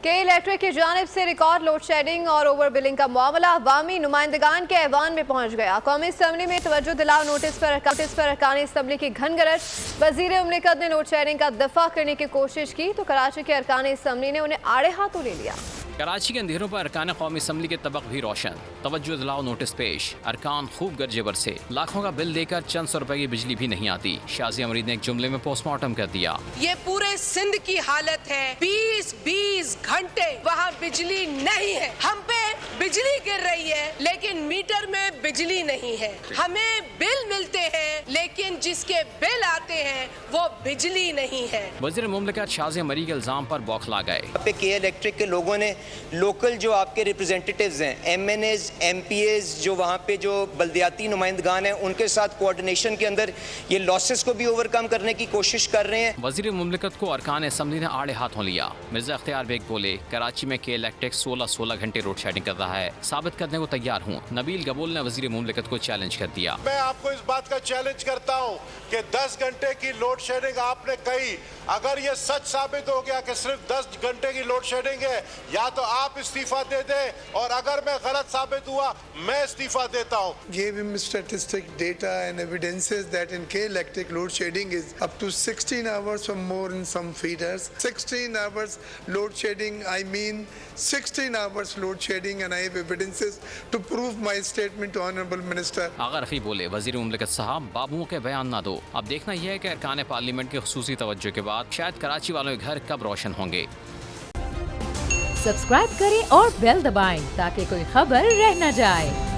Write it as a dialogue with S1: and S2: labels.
S1: के इलेक्ट्रिक की जानिब से रिकॉर्ड लोड शेडिंग और ओवर बिलिंग का मामला अवामी नुमाइंदगान के ऐवान में पहुंच गया। कौमी असम्बली में तवज्जो दिलाओ नोटिस पर अरकान असम्बली की घनगरज। वजीर मुमलिकत ने लोड शेडिंग का दफा करने की कोशिश की तो कराची के अरकान असम्बली ने उन्हें आड़े हाथों ले लिया।
S2: कराची के अंधेरों पर अरकान कौमी असम्बली के तबक भी रोशन। तवज्जो दिलाओ नोटिस पेश। अरकान खूब गरजे बरसे। लाखों का बिल देकर चंद सौ रुपए की बिजली भी नहीं आती। शाजिया मरीद ने एक जुमले में पोस्टमार्टम कर दिया।
S3: ये पूरे सिंध की हालत है। 20-20 घंटे वहाँ बिजली नहीं है। हम पे बिजली गिर रही है लेकिन मीटर में बिजली नहीं है। हमें बिल मिलते हैं लेकिन जिसके बिल आते हैं वो बिजली नहीं है।
S2: वजीर मुमलिकत शाजिया मरी के इल्जाम पर बौखला गए।
S4: के इलेक्ट्रिक के लोगों ने लोकल जो आपके रिप्रेजेंटेटिव्स हैं, एमएनएज, एमपीएज, जो वहाँ पे जो बल्दियाती नुमाइंदगान हैं, उनके साथ कोऑर्डिनेशन के अंदर ये लॉसेस को भी ओवरकम करने की कोशिश कर रहे हैं।
S2: वजीर मुमलिकत को अरकान असम्बली ने आड़े हाथों लिया। मिर्जा अख्तियार बेग बोले, कराची में के इलेक्ट्रिक 16 घंटे रोड शेडिंग कर रहा है। साबित करने को तैयार हूँ। नबील गबूल ने वजीर मुमलिकत को चैलेंज कर दिया।
S5: मैं आपको इस बात का चैलेंज करता हूँ कि 10 घंटे की लोड शेडिंग आपने कही, अगर ये सच साबित हो गया कि सिर्फ 10 घंटे की लोड शेडिंग है, या तो आप इस्तीफा दे दें और अगर मैं गलत साबित हुआ मैं इस्तीफा देता हूँ।
S6: Gave him statistic data and evidences that in K electric load shedding is up to 16 hours or more in some feeders. 16 hours load shedding, I mean 16 hours load shedding, and I have evidences to prove my statement to Honorable Minister.
S2: आगा रफी बोले, वजीर मुमलिकत साहब बाबुओं के बयान ना दो। अब देखना यह है कि अरकान पार्लियामेंट की खुसूसी तवज्जो के बाद शायद कराची वालों के घर कब रोशन होंगे।
S7: सब्सक्राइब करें और बेल दबाएं ताकि कोई खबर रह न जाए।